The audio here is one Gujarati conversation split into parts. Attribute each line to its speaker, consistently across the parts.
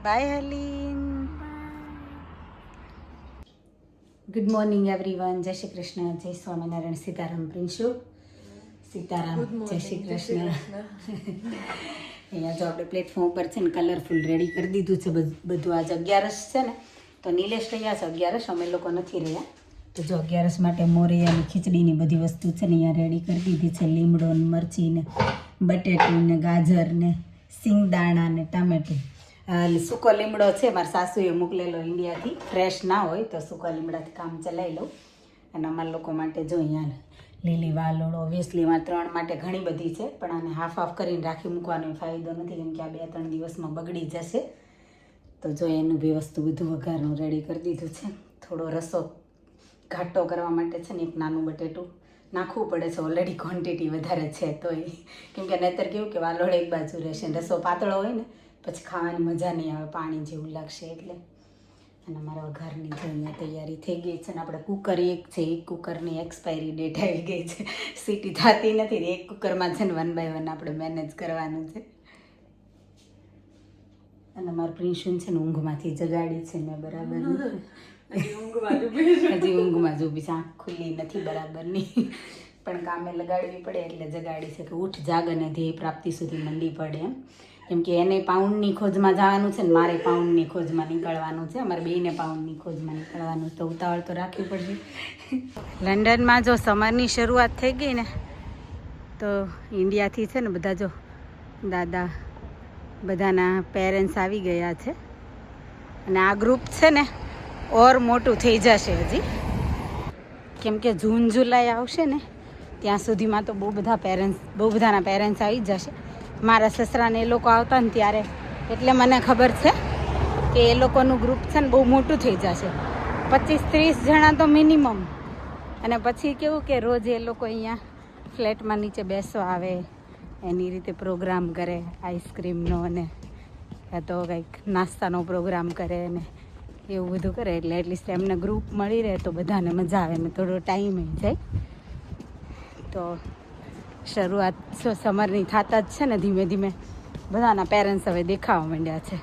Speaker 1: બાય હલીન. Good morning everyone. જય શ્રી કૃષ્ણ, જય સ્વામિનારાયણ. સીતારામ પ્રિન્શુ. સીતારામ, જય શ્રી કૃષ્ણ. અહીંયા જો આપણે પ્લેટફોર્મ ઉપર છે ને કલરફુલ રેડી કરી દીધું છે બધું. આજ 11 છે ને, તો નીલેશ રહ્યા છે 11, અમે લોકો નથી રહ્યા. તો જો 11 માટે મોરિયાની ખીચડીની બધી વસ્તુ છે ને અહીંયા રેડી કરી દીધી છે. લીમડો ને મરચી ને બટેટું ને ગાજર ને સિંગદાણા ને ટામેટું. સૂકો લીમડો છે મારા સાસુએ મોકલેલો ઇન્ડિયાથી, ફ્રેશ ના હોય તો સૂકા લીમડાથી કામ ચલાવી લઉં. અને અમારા લોકો માટે જો અહીંયા લીલી વાલોળ ઓબ્વિયસલી એમાં 3 માટે ઘણી બધી છે, પણ આને હાફ કરીને રાખી મૂકવાનો ફાયદો નથી, કેમ કે આ 2-3 દિવસમાં બગડી જશે. તો જો એનું બી વસ્તુ બધું વઘારનું રેડી કરી દીધું છે. થોડો રસો ઘાટો કરવા માટે છે ને એક નાનું બટેટું નાખવું પડે છે. ઓલરેડી ક્વોન્ટિટી વધારે છે તો કેમ કે નહીતર કેવું કે વાલોળ એક બાજુ રહેશે, રસો પાતળો હોય ને પછી ખાવાની મજા નહીં આવે, પાણી જેવું લાગશે એટલે. અને અમારા વઘારની જો અહીંયા તૈયારી થઈ ગઈ છે. ને આપણે કુકર એક છે, એક કુકરની એક્સપાયરી ડેટ આવી ગઈ છે, સીટી થતી નથી. એક કુકરમાં છે ને 1 by 1 આપણે મેનેજ કરવાનું છે. અને મારું પ્રિન્શુન છે ને ઊંઘમાંથી જગાડી છે મેં બરાબર. હજી ઊંઘમાં જ ઊભી છે, આંખ ખુલ્લી નથી બરાબરની, પણ કામે લગાડવી પડે એટલે જગાડી છે કે ઉઠ જાગ અને ધ્યેય પ્રાપ્તિ સુધી મંડી પડે એમ. કેમ કે એને પાઉન્ડની ખોજમાં જવાનું છે ને મારે પાઉન્ડની ખોજમાં નીકળવાનું છે. અમારે બેયને પાઉન્ડની ખોજમાં નીકળવાનું, તો ઉતાવળ તો રાખવી પડશે. લંડનમાં જો સમરની શરૂઆત થઈ ગઈ ને, તો ઇન્ડિયાથી છે ને બધા જો દાદા બધાના પેરેન્ટ્સ આવી ગયા છે. અને આ ગ્રુપ છે ને ઓર મોટું થઈ જશે હજી, કેમ કે જૂન જુલાઈ આવશે ને ત્યાં સુધીમાં તો બહુ બધાના પેરેન્ટ્સ આવી જશે. મારા સસરાને એ લોકો આવતા ને ત્યારે, એટલે મને ખબર છે કે એ લોકોનું ગ્રુપ છે ને બહુ મોટું થઈ જશે, 25-30 જણા તો મિનિમમ. અને પછી કેવું કે રોજ એ લોકો અહીંયા ફ્લેટમાં નીચે બેસવા આવે, એની રીતે પ્રોગ્રામ કરે આઈસ્ક્રીમનો અને તો કંઈક નાસ્તાનો પ્રોગ્રામ કરે ને એવું બધું કરે. એટલે એટલીસ્ટ એમને ગ્રુપ મળી રહે તો બધાને મજા આવે ને થોડો ટાઈમ જાય. તો શરૂઆત સમરની થતા જ છે ને ધીમે ધીમે બધાના પેરેન્ટ્સ હવે દેખાવા માંડ્યા છે.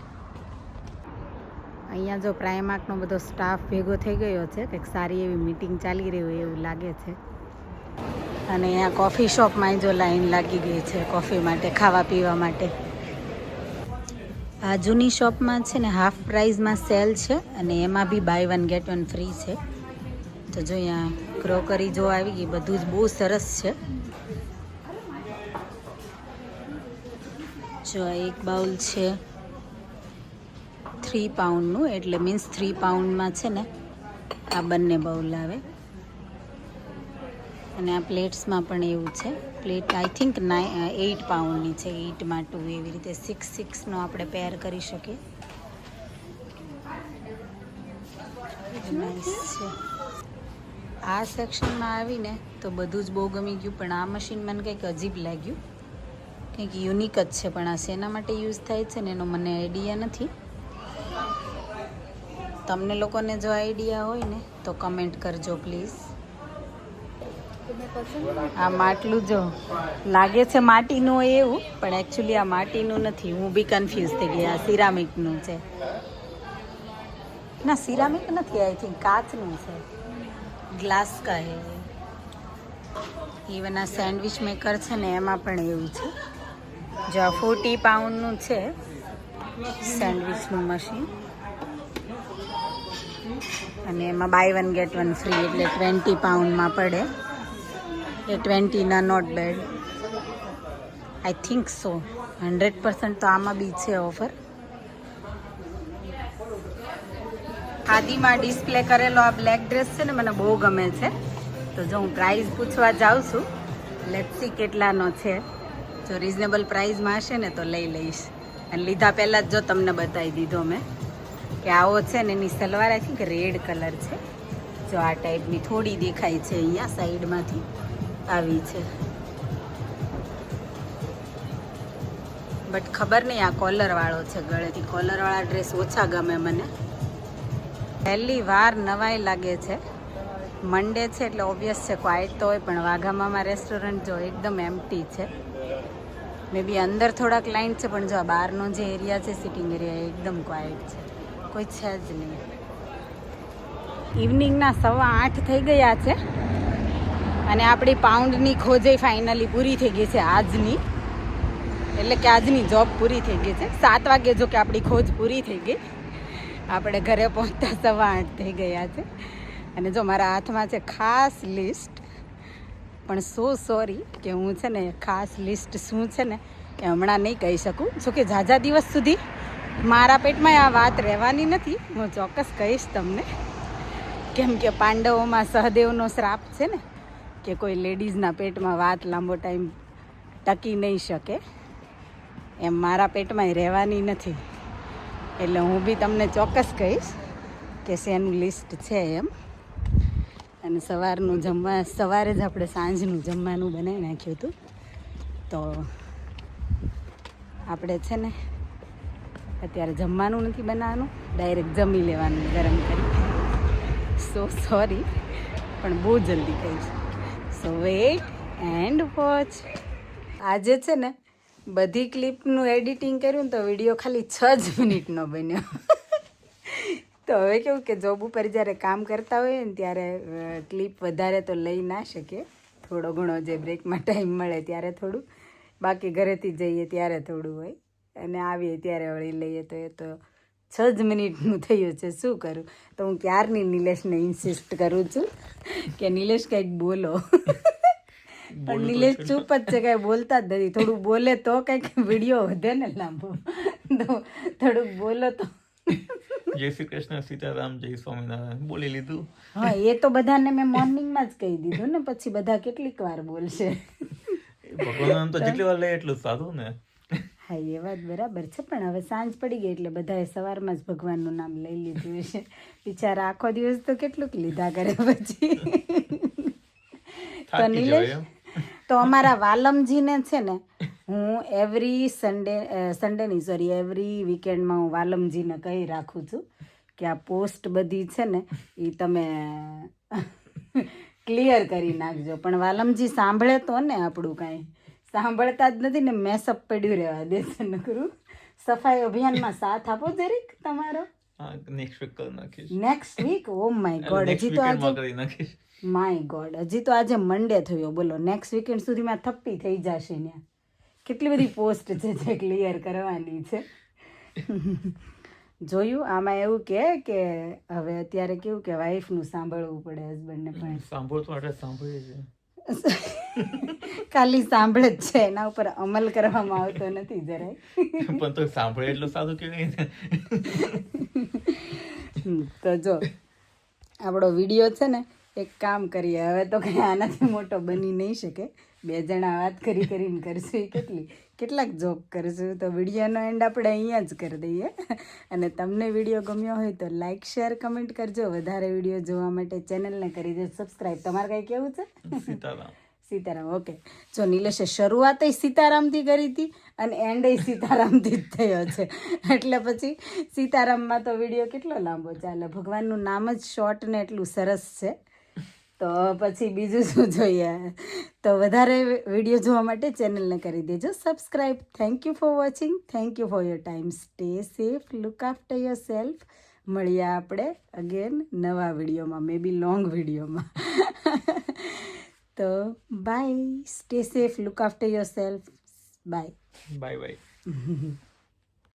Speaker 1: અહીંયા જો પ્રાઇમાર્કનો બધો સ્ટાફ ભેગો થઈ ગયો છે, કંઈક સારી એવી મિટિંગ ચાલી રહી હોય એવું લાગે છે. અને અહીંયા કોફી શોપમાં જો લાઈન લાગી ગઈ છે કોફી માટે, ખાવા પીવા માટે. આ જૂની શોપમાં છે ને હાફ પ્રાઇઝમાં સેલ છે અને એમાં બી બાય 1 get 1 ફ્રી છે. તો જો અહીંયા ક્રોકરી જો આવી ગઈ, બધું જ બહુ સરસ છે. જો એક બાઉલ છે 3 પાઉન્ડનું, એટલે મીન્સ 3 પાઉન્ડમાં છે ને આ બંને બાઉલ આવે. અને આ પ્લેટ્સમાં પણ એવું છે. પ્લેટ આઈ થિંક 8 પાઉન્ડની છે, 8માં 2 એવી રીતે 6-6નો આપણે પેર કરી શકીએ. નાઇસ છે. આ સેક્શનમાં આવીને તો બધું જ બહુ ગમી ગયું, પણ આ મશીન મને કંઈક અજીબ લાગ્યું, કંઈક યુનિક જ છે. પણ આ શેના માટે યુઝ થાય છે ને એનો મને આઈડિયા નથી. તમને લોકોને જો આઈડિયા હોય ને તો કમેન્ટ કરજો પ્લીઝ. આ માટલું જો લાગે છે માટીનું હોય એવું, પણ એકચ્યુઅલી આ માટીનું નથી. હું બી કન્ફ્યુઝ થઈ ગઈ. આ સિરામિકનું છે. ના, સિરામિક નથી, આઈ થિંક કાચનું છે. ગ્લાસ કા હે. ઇવન આ સેન્ડવિચ મેકર છે ને એમાં પણ એવું છે. જો આ 40 પાઉન્ડનું છે સેન્ડવિચનું મશીન, અને એમાં બાય 1 get 1 ફ્રી, એટલે 20 પાઉન્ડમાં પડે. એ 20ના not bad, I think so. 100% તો આમાં બી છે ઓફર. ખાદીમાં ડિસ્પ્લે કરેલો આ બ્લેક ડ્રેસ છે ને મને બહુ ગમે છે. તો જો હું પ્રાઇઝ પૂછવા જાઉં છું, લેટ્સ સી કેટલાનો છે. જો રિઝનેબલ પ્રાઇઝમાં હશે ને તો લઈ લઈશ. અને લીધા પહેલાં જ જો તમને બતાવી દીધો મેં કે આવો છે ને એની salwar I think red colour છે. જો આ ટાઈપની થોડી દેખાય છે અહીંયા સાઈડમાંથી આવી છે, બટ ખબર નહીં આ કોલરવાળો છે ગળેથી. કોલરવાળા ડ્રેસ ઓછા ગમે મને. પહેલી વાર નવાઈ લાગે છે. મંડે છે એટલે ઓબ્વિયસ છે ક્વાઇટ તો હોય, પણ વાઘામામા રેસ્ટોરન્ટ જો એકદમ એમ્પ્ટી છે. મે બી અંદર થોડા ક્લાયન્ટ છે, પણ જો આ બહારનો જે એરિયા છે સિટિંગ એરિયા એકદમ ક્વાઇટ છે, કોઈ છે જ નહીં. ઇવનિંગના 8:15 થઈ ગયા છે અને આપણી પાઉન્ડની ખોજે ફાઇનલી પૂરી થઈ ગઈ છે આજની, એટલે કે આજની જોબ પૂરી થઈ ગઈ છે. 7 વાગે જો કે આપણી ખોજ પૂરી થઈ ગઈ, આપણે ઘરે પહોંચતા 8:15 થઈ ગયા છે. અને જો મારા હાથમાં છે ખાસ લિસ્ટ, પણ સોરી કે હું છે ને ખાસ લિસ્ટ શું છે ને એ હમણાં નહીં કહી શકું. જોકે ઝાઝા દિવસ સુધી મારા પેટમાં આ વાત રહેવાની નથી, હું ચોક્કસ કહીશ તમને, કેમ કે પાંડવોમાં સહદેવનો શ્રાપ છે ને કે કોઈ લેડીઝના પેટમાં વાત લાંબો ટાઈમ ટકી નહીં શકે, એમ મારા પેટમાં રહેવાની નથી. એટલે હું બી તમને ચોક્કસ કહીશ કે શેનું લિસ્ટ છે એમ. અને સવારનું સવારે જ આપણે સાંજનું જમવાનું બનાવી નાખ્યું હતું, તો આપણે છે ને અત્યારે જમવાનું નથી બનાવવાનું, ડાયરેક્ટ જમી લેવાનું ગરમ કરી. સોરી, પણ બહુ જલ્દી કહીશ. સો વેઇટ એન્ડ વોચ. આજે છે ને બધી ક્લિપનું એડિટિંગ કર્યું ને તો વિડીયો ખાલી 6 જ મિનિટનો બન્યો. તો હવે કેવું કે જોબ ઉપર જ્યારે કામ કરતા હોઈએ ને ત્યારે ક્લિપ વધારે તો લઈ ના શકીએ, થોડો ઘણો જે બ્રેકમાં ટાઈમ મળે ત્યારે થોડું, બાકી ઘરેથી જઈએ ત્યારે થોડું હોય, અને આવીએ ત્યારે વળી લઈએ. તો એ તો 6 જ મિનિટનું થયું છે, શું કરું. તો હું ક્યારની નિલેશને ઇન્સિસ્ટ કરું છું કે નિલેશ કંઈક બોલો, પણ નિલેશ ચૂપ જ છે, કાંઈ બોલતા જ નથી. થોડું બોલે તો કંઈક વિડીયો વધે ને લાંબો, તો થોડુંક બોલો તો.
Speaker 2: જય શ્રી કૃષ્ણ, સીતારામ, જય સ્વામિનારાયણ બોલી લીધું.
Speaker 1: હા, એ તો બધાને મેં મોર્નિંગમાં જ કહી દીધું ને, પછી બધા કેટલીક વાર બોલશે.
Speaker 2: ભગવાન તો જેટલી વાર લે એટલું સારું ને.
Speaker 1: હા, એ વાત બરાબર છે, પણ હવે સાંજ પડી ગઈ એટલે બધાએ સવારમાં જ ભગવાનનું નામ લઈ લીધું છે. બિચારા આખો દિવસ તો કેટલુંક લીધા કરે પછી. તો નિલેશ, તો અમારા વાલમજીને છે ને હું એવરી વીકેન્ડમાં હું વાલમજીને કહી રાખું છું કે આ પોસ્ટ બધી છે ને એ તમે ક્લિયર કરી નાખજો. પણ વાલમજી સાંભળે તો ને, આપણું કાંઈ સાંભળતા જ નથી ને, મેસઅપ પડ્યું રહેવા દે છે નકરું. સફાઈ અભિયાનમાં સાથ આપો જરીક તમારો. Next week. Oh my God, હજી તો આજે મંડે થયો, બોલો નેક્સ્ટ વીકેન્ડ સુધીમાં થપ્પી થઈ જશે ને. કેટલી બધી પોસ્ટ છે જે ક્લિયર કરવાની છે. જોયું, આમાં એવું કે હવે અત્યારે કેવું કે વાઈફનું સાંભળવું પડે, હસબન્ડને પણ
Speaker 2: સાંભળે છે,
Speaker 1: ખાલી સાંભળે જ છે, એના ઉપર અમલ કરવામાં આવતો નથી જરાય.
Speaker 2: પણ તો સાંભળે એટલું સારું કે નહીં.
Speaker 1: તો જો આપણો વિડીયો છે ને, એક કામ કરીએ હવે, તો કંઈ આનાથી મોટો બની નહીં શકે. 2 જણા વાત કરીને કરશું, કેટલાક જોક કરશું. તો વિડીયોનો એન્ડ આપણે અહીંયા જ કરી દઈએ. અને તમને વિડીયો ગમ્યો હોય તો લાઈક, શેર, કમેન્ટ કરજો. વધારે વિડીયો જોવા માટે ચેનલને કરી દો સબસ્ક્રાઈબ. તમારે કંઈ કેવું છે? સીતારામ. ઓકે, જો નિલેશે શરૂઆત સીતારામથી કરી હતી અને એન્ડ સીતારામથી જ થયો છે, એટલે પછી સીતારામમાં તો વિડીયો કેટલો લાંબો ચાલે. ભગવાનનું નામ જ શોર્ટ ને એટલું સરસ છે, તો પછી બીજું શું જોઈએ. તો વધારે વિડીયો જોવા માટે ચેનલને કરી દેજો subscribe. Thank you for watching, thank you for your time. Stay safe, look after your self. મળીએ આપણે અગેન નવા વિડીયોમાં, મે બી લોંગ વિડીયોમાં. તો bye, stay safe, look after yourself. By.